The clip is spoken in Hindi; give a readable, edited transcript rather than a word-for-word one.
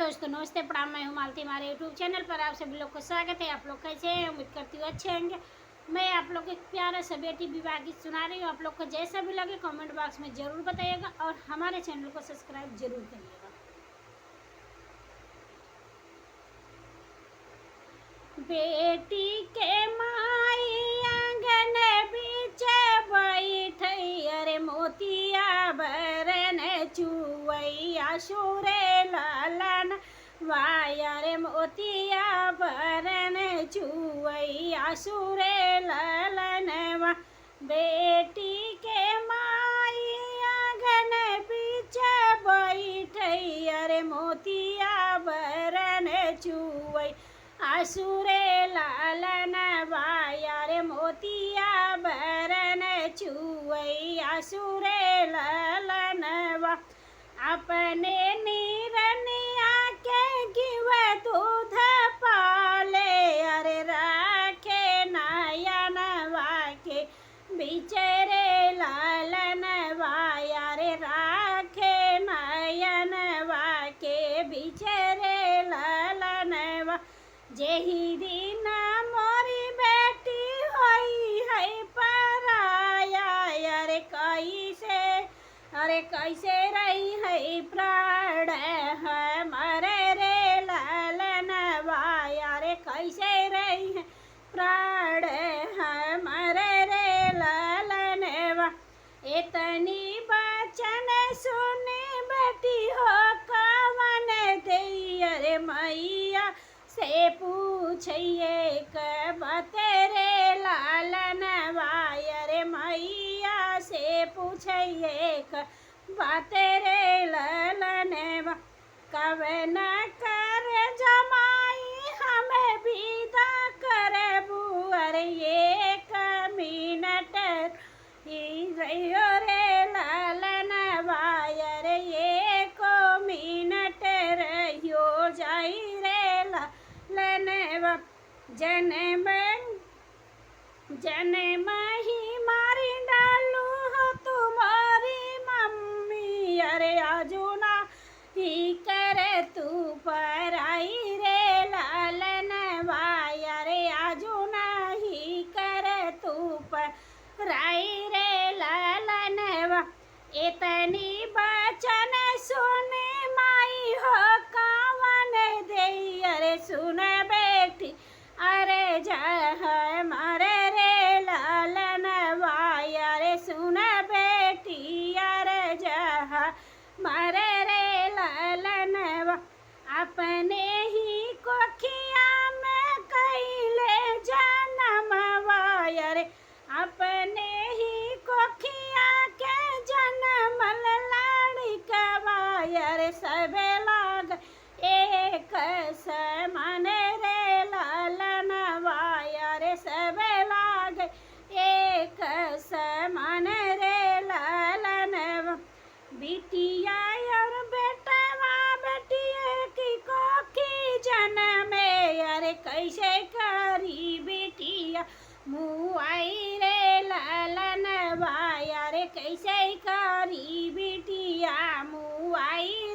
दोस्तों, नमस्ते प्रणाम। मैं हूँ मालती। हमारे यूट्यूब चैनल पर आप सभी लोग को स्वागत है। आप लोग कैसे हैं? उम्मीद करती हूँ अच्छे होंगे। मैं आप लोग को एक प्यारा सा बेटी विवाह गीत सुना रही हूँ। आप लोग को जैसा भी लगे कमेंट बॉक्स में ज़रूर बताइएगा और हमारे चैनल को सब्सक्राइब जरूर करिएगा। बेटी के माई आंगन बीच बैठई, अरे मोतिया बरन चुवैया सुरे लालन वायर मोतिया बरन चुवैया सुरे ललनवा। बेटी के माई आंगन बीच बैठई, अरे मोतिया बरन चुवै आसुरे लालन वायर मोतिया बरन चुवै आसुरे ललनवा। अपने नीरनिया के गिव दूध पाले, अरे राखे नयनवा के बिचरे लालन वायर राखे नयनवा के बिचरे ललनवा। जेहि दिन मोरी बेटी होई है पराया, अरे कैसे रही है प्राण हमारे रे ललनवा, अरे कैसे रही है प्राण हमारे रे ललनवा। इतनी बचन सुनी बेटी हो कवन दे, अरे मैया से पूछिए कब तेरे लालन वायर मैया से पूछिए कब तेरे लालन कब न कर जमाई हमें विदा कर बुअर एक मिनट रहियो रे लालन वायर एक मिनट रहियो जाई रे लनवा। जन्म ही मारी डालू हो तुम्हारी मम्मी, अरे आजुना ही करे तू पर आई रे लालन वायर आजुना ही करे तू पर आई रे लालनवा। इतनी बचन सुने माई हो कावन दे, अरे सुन बेटी अरे जह मारे रे लालन वायर सुन बेटी अरे जह मारे रे लालनवा। अपने ही कोखिया में कैले जन्म वायर अपने ही कोखिया के जन्म लड़का वायर सबे लाग एक समान रे लालन वायर सबे लाग एक समान रे लालन। बिटिया और बेटवा बेटिया की कोखी जन्म, अरे कैसे करी बिटिया मुआई रे लालन वायर कैसे करी बिटिया मुआई